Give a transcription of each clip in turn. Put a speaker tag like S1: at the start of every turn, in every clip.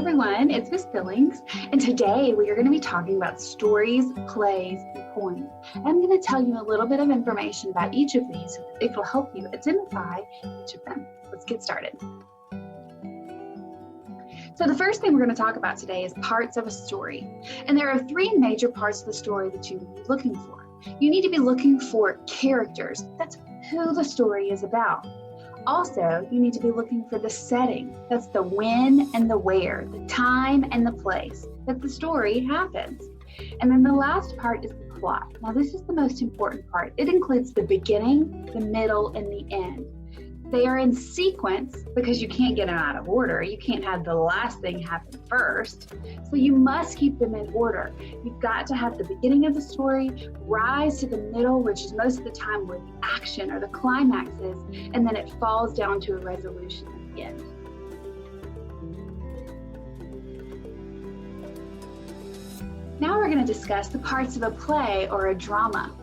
S1: everyone, it's Miss Billings, and today we are going to be talking about stories, plays, and poems. I'm going to tell you a little bit of information about each of these. It will help you identify each of them. Let's get started. So the first thing we're going to talk about today is parts of a story. And there are three major parts of the story that you need to be looking for. You need to be looking for characters. That's who the story is about. Also, you need to be looking for the setting. That's the when and the where, the time and the place that the story happens. And then the last part is the plot. Now, this is the most important part. It includes the beginning, the middle, and the end. They are in sequence because you can't get them out of order. You can't have the last thing happen first. So you must keep them in order. You've got to have the beginning of the story, rise to the middle, which is most of the time where the action or the climax is, and then it falls down to a resolution at the end. Now we're going to discuss the parts of a play or a drama.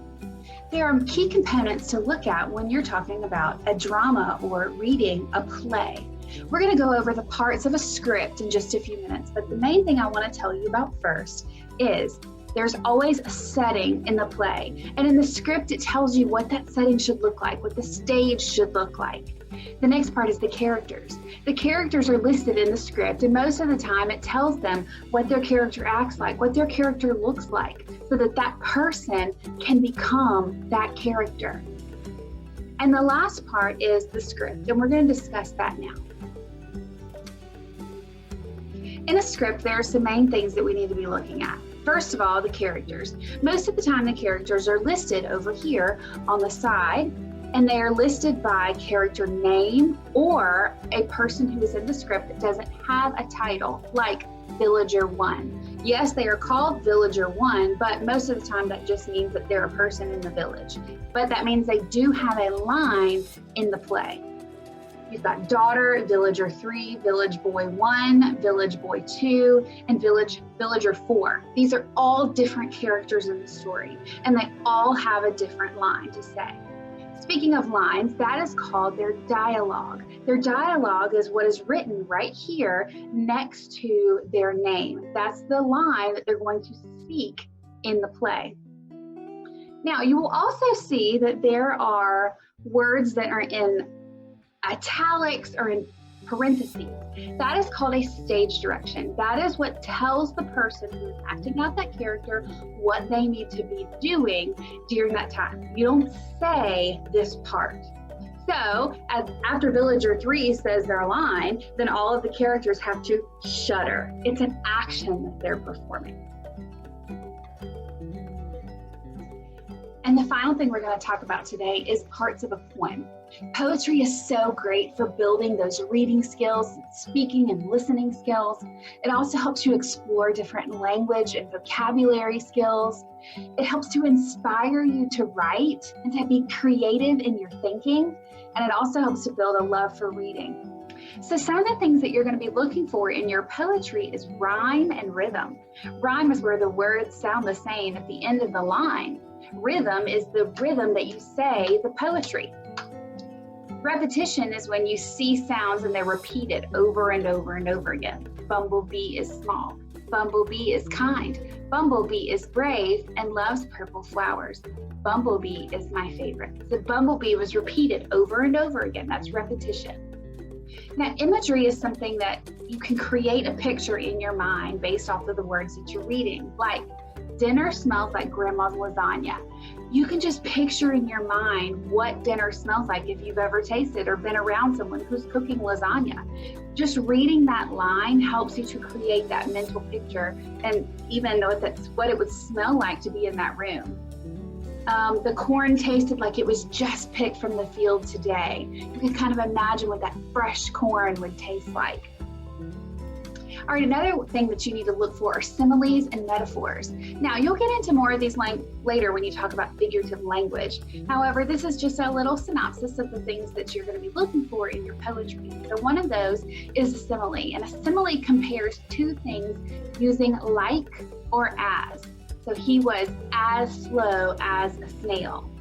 S1: There are key components to look at when you're talking about a drama or reading a play. We're going to go over the parts of a script in just a few minutes, but the main thing I want to tell you about first is there's always a setting in the play. And in the script, it tells you what that setting should look like, what the stage should look like. The next part is the characters. The characters are listed in the script, and most of the time it tells them what their character acts like, what their character looks like, so that that person can become that character. And the last part is the script, and we're going to discuss that now. In a script, there are some main things that we need to be looking at. First of all, the characters. Most of the time, the characters are listed over here on the side, and they are listed by character name or a person who is in the script that doesn't have a title, like Villager 1. Yes, they are called Villager 1, but most of the time that just means that they're a person in the village. But that means they do have a line in the play. You've got Daughter, Villager 3, Village Boy 1, Village Boy 2, and Villager 4. These are all different characters in the story, and they all have a different line to say. Speaking of lines, that is called their dialogue. Their dialogue is what is written right here next to their name. That's the line that they're going to speak in the play. Now, you will also see that there are words that are in italics or in parentheses. That is called a stage direction. That is what tells the person who is acting out that character what they need to be doing during that time. You don't say this part. So after Villager 3 says their line, then all of the characters have to shudder. It's an action that they're performing. And the final thing we're going to talk about today is parts of a poem. Poetry is so great for building those reading skills, speaking and listening skills. It also helps you explore different language and vocabulary skills. It helps to inspire you to write and to be creative in your thinking. And it also helps to build a love for reading. So some of the things that you're going to be looking for in your poetry is rhyme and rhythm. Rhyme is where the words sound the same at the end of the line. Rhythm is the rhythm that you say the poetry. Repetition is when you see sounds and they're repeated over and over and over again. Bumblebee is small. Bumblebee is kind. Bumblebee is brave and loves purple flowers. Bumblebee is my favorite. The bumblebee was repeated over and over again. That's repetition. Now, imagery is something that you can create a picture in your mind based off of the words that you're reading, like dinner smells like grandma's lasagna. You can just picture in your mind what dinner smells like if you've ever tasted or been around someone who's cooking lasagna. Just reading that line helps you to create that mental picture and even know what it would smell like to be in that room. The corn tasted like it was just picked from the field today. You can kind of imagine what that fresh corn would taste like. All right, another thing that you need to look for are similes and metaphors. Now, you'll get into more of these later when you talk about figurative language. However, this is just a little synopsis of the things that you're going to be looking for in your poetry. So one of those is a simile, and a simile compares two things using like or as. So he was as slow as a snail.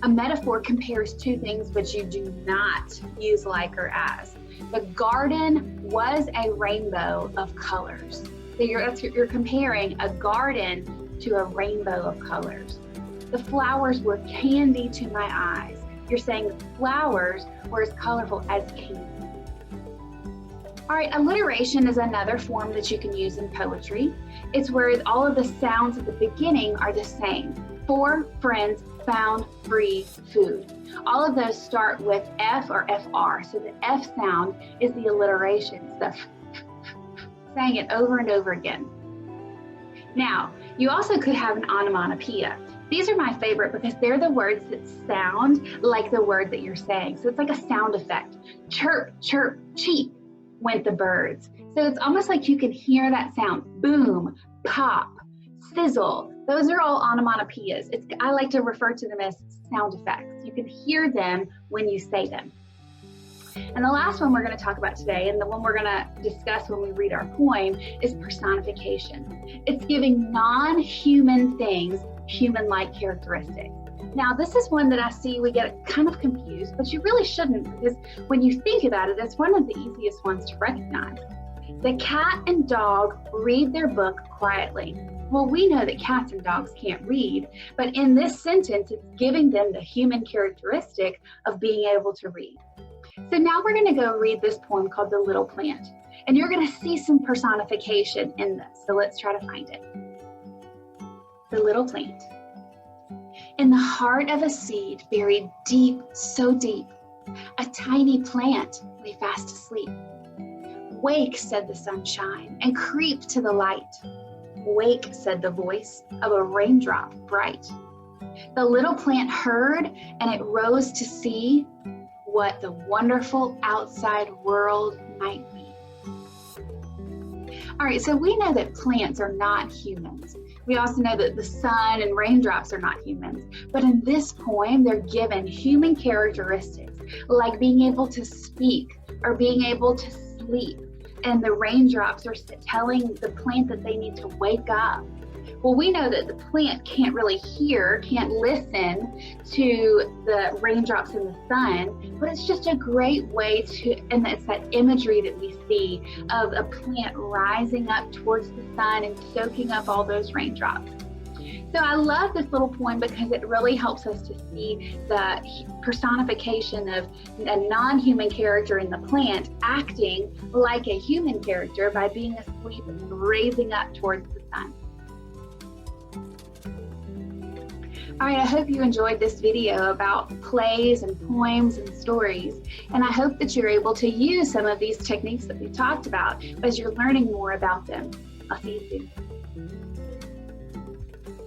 S1: A metaphor compares two things which you do not use like or as. The garden was a rainbow of colors. So you're comparing a garden to a rainbow of colors. The flowers were candy to my eyes. You're saying the flowers were as colorful as candy. All right, alliteration is another form that you can use in poetry. It's where all of the sounds at the beginning are the same. For, friends, found, free, food. All of those start with F or FR. So the F sound is the alliteration. It's the saying it over and over again. Now, you also could have an onomatopoeia. These are my favorite because they're the words that sound like the word that you're saying. So it's like a sound effect. Chirp, chirp, cheep went the birds. So it's almost like you can hear that sound. Boom, pop, sizzle. Those are all onomatopoeias. I like to refer to them as sound effects. You can hear them when you say them. And the last one we're going to talk about today, and the one we're going to discuss when we read our poem, is personification. It's giving non-human things human-like characteristics. Now, this is one that I see we get kind of confused, but you really shouldn't, because when you think about it, it's one of the easiest ones to recognize. The cat and dog read their book quietly. Well, we know that cats and dogs can't read, but in this sentence, it's giving them the human characteristic of being able to read. So now we're going to go read this poem called The Little Plant, and you're going to see some personification in this. So let's try to find it. The Little Plant. In the heart of a seed buried deep, so deep, a tiny plant lay fast asleep. Wake, said the sunshine, and creep to the light. Wake, said the voice of a raindrop bright. The little plant heard, and it rose to see what the wonderful outside world might be. All right, so we know that plants are not humans. We also know that the sun and raindrops are not humans. But in this poem, they're given human characteristics, like being able to speak or being able to sleep. And the raindrops are telling the plant that they need to wake up. Well, we know that the plant can't really hear, can't listen to the raindrops in the sun, but it's just a great way to, and it's that imagery that we see of a plant rising up towards the sun and soaking up all those raindrops. So I love this little poem because it really helps us to see the personification of a non-human character in the plant acting like a human character by being asleep and raising up towards the sun. All right, I hope you enjoyed this video about plays and poems and stories, and I hope that you're able to use some of these techniques that we talked about as you're learning more about them. I'll see you soon.